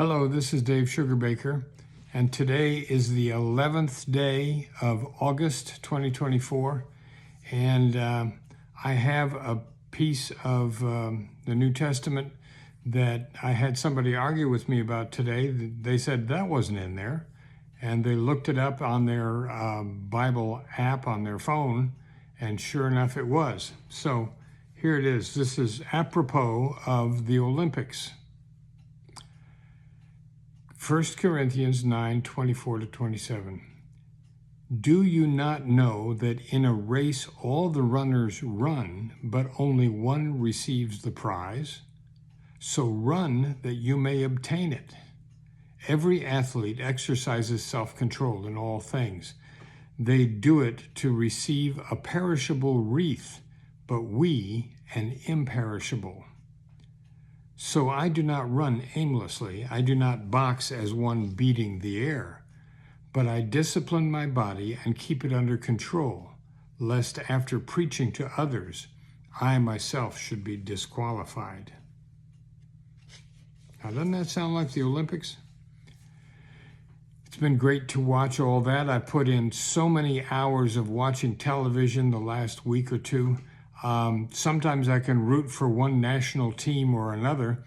Hello, this is Dave Sugarbaker, and today is the 11th day of August 2024, and I have a piece of the New Testament that I had somebody argue with me about today. They said that wasn't in there, and they looked it up on their Bible app on their phone, and sure enough it was. So here it is. This is apropos of the Olympics. 1 Corinthians 9:24-27. Do you not know that in a race all the runners run, but only one receives the prize? So run that you may obtain it. Every athlete exercises self-control in all things. They do it to receive a perishable wreath, but we an imperishable. So I do not run aimlessly. I do not box as one beating the air, but I discipline my body and keep it under control, lest after preaching to others, I myself should be disqualified. Now, doesn't that sound like the Olympics? It's been great to watch all that. I put in so many hours of watching television the last week or two. Sometimes I can root for one national team or another,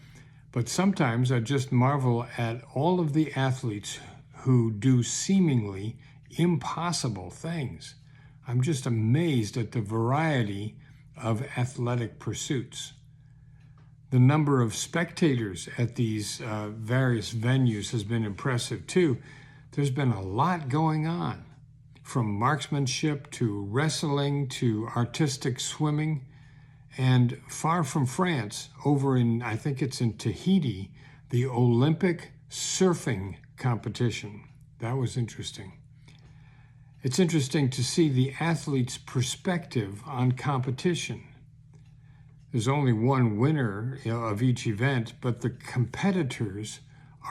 but sometimes I just marvel at all of the athletes who do seemingly impossible things. I'm just amazed at the variety of athletic pursuits. The number of spectators at these various venues has been impressive too. There's been a lot going on, from marksmanship to wrestling to artistic swimming. And far from France, over in, I think it's in Tahiti, the Olympic surfing competition. That was interesting. It's interesting to see the athlete's perspective on competition. There's only one winner of each event, but the competitors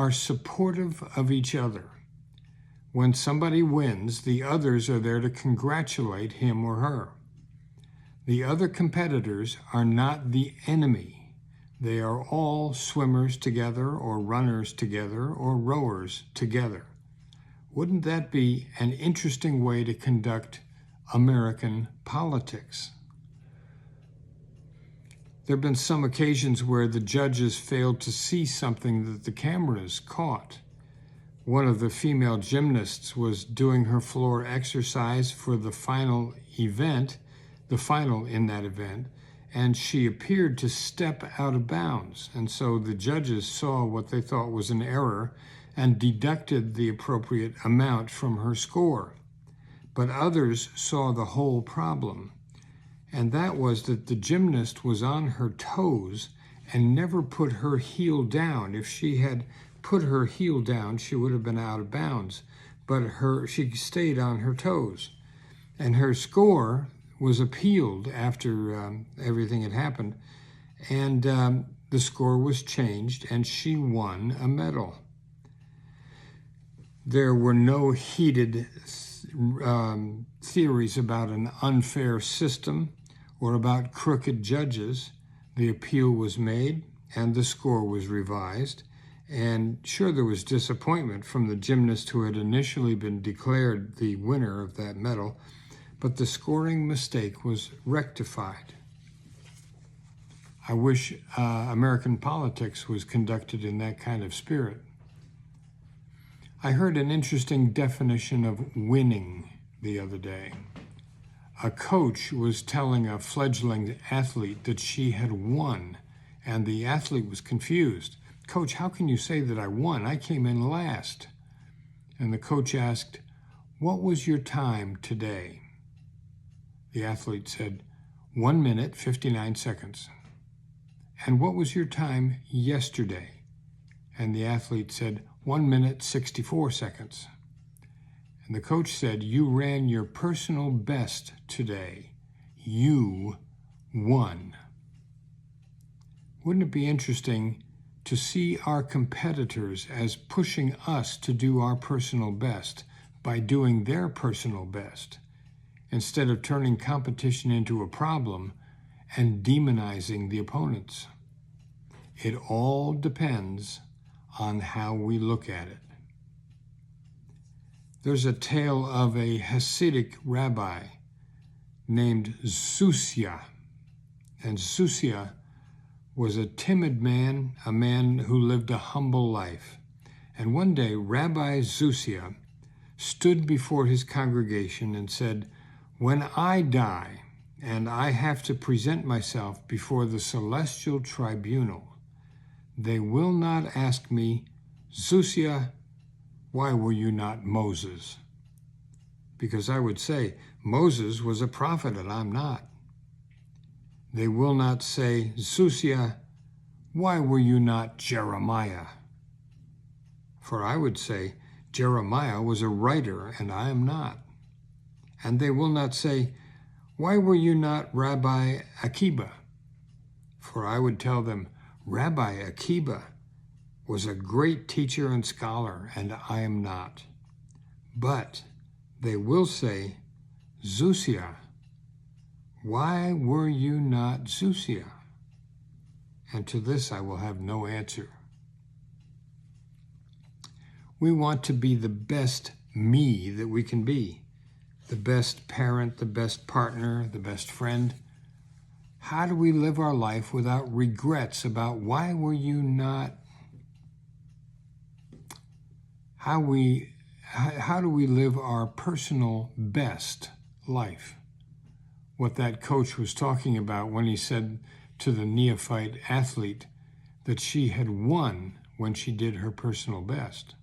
are supportive of each other. When somebody wins, the others are there to congratulate him or her. The other competitors are not the enemy. They are all swimmers together, or runners together, or rowers together. Wouldn't that be an interesting way to conduct American politics? There have been some occasions where the judges failed to see something that the cameras caught. One of the female gymnasts was doing her floor exercise for the final event, the final in that event, and she appeared to step out of bounds. And so the judges saw what they thought was an error and deducted the appropriate amount from her score. But others saw the whole problem, and that was that the gymnast was on her toes and never put her heel down. If she had put her heel down, she would have been out of bounds, but she stayed on her toes. And her score was appealed after everything had happened, and the score was changed, and she won a medal. There were no heated theories about an unfair system or about crooked judges. The appeal was made, and the score was revised. And sure, there was disappointment from the gymnast who had initially been declared the winner of that medal, but the scoring mistake was rectified. I wish American politics was conducted in that kind of spirit. I heard an interesting definition of winning the other day. A coach was telling a fledgling athlete that she had won, and the athlete was confused. Coach, how can you say that I won? I came in last. And the coach asked, what was your time today? The athlete said, 1 minute, 59 seconds. And what was your time yesterday? And the athlete said, 1 minute, 64 seconds. And the coach said, you ran your personal best today. You won. Wouldn't it be interesting to see our competitors as pushing us to do our personal best by doing their personal best, instead of turning competition into a problem and demonizing the opponents? It all depends on how we look at it. There's a tale of a Hasidic rabbi named Zusia. And Zusia was a timid man, a man who lived a humble life. And one day, Rabbi Zusia stood before his congregation and said, "When I die and I have to present myself before the celestial tribunal, they will not ask me, 'Zusia, why were you not Moses?' Because I would say, Moses was a prophet and I'm not. They will not say, 'Zusia, why were you not Jeremiah?' For I would say, Jeremiah was a writer and I am not. And they will not say, 'Why were you not Rabbi Akiba?' For I would tell them, Rabbi Akiba was a great teacher and scholar, and I am not. But they will say, 'Zusia, why were you not Zusia?' And to this I will have no answer. We want to be the best me that we can be, the best parent, the best partner, the best friend. How do we live our life without regrets about why were you not? How do we live our personal best life? What that coach was talking about when he said to the neophyte athlete that she had won when she did her personal best.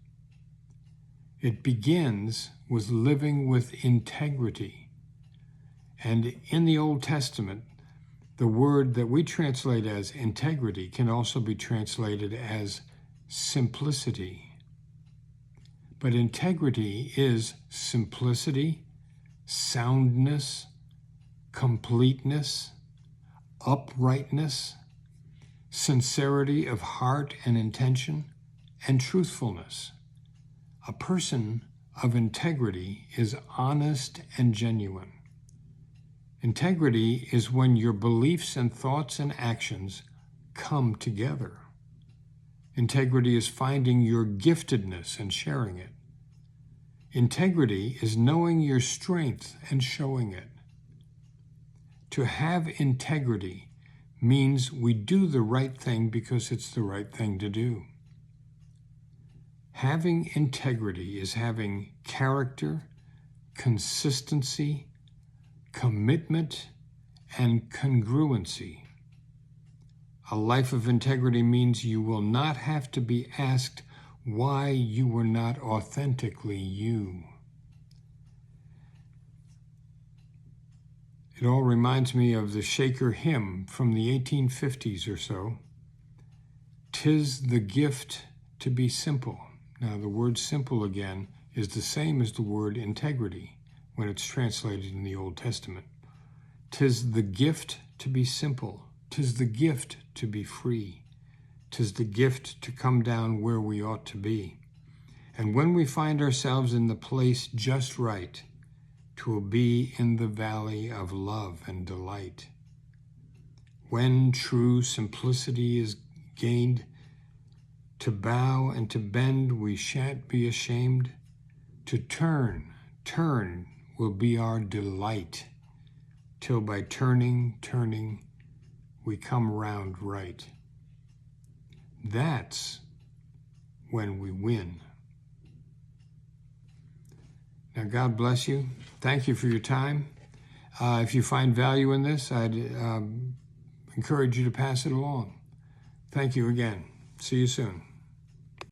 It begins with living with integrity. And in the Old Testament, the word that we translate as integrity can also be translated as simplicity. But integrity is simplicity, soundness, completeness, uprightness, sincerity of heart and intention, and truthfulness. A person of integrity is honest and genuine. Integrity is when your beliefs and thoughts and actions come together. Integrity is finding your giftedness and sharing it. Integrity is knowing your strength and showing it. To have integrity means we do the right thing because it's the right thing to do. Having integrity is having character, consistency, commitment, and congruency. A life of integrity means you will not have to be asked why you were not authentically you. It all reminds me of the Shaker hymn from the 1850s or so. "'Tis the gift to be simple." Now, the word simple again is the same as the word integrity when it's translated in the Old Testament. "'Tis the gift to be simple. 'Tis the gift to be free. 'Tis the gift to come down where we ought to be. And when we find ourselves in the place just right, 'twill be in the valley of love and delight. When true simplicity is gained, to bow and to bend we shan't be ashamed. To turn will be our delight, till by turning, we come round right. That's when we win." Now, God bless you. Thank you for your time. If you find value in this, I'd encourage you to pass it along. Thank you again. See you soon.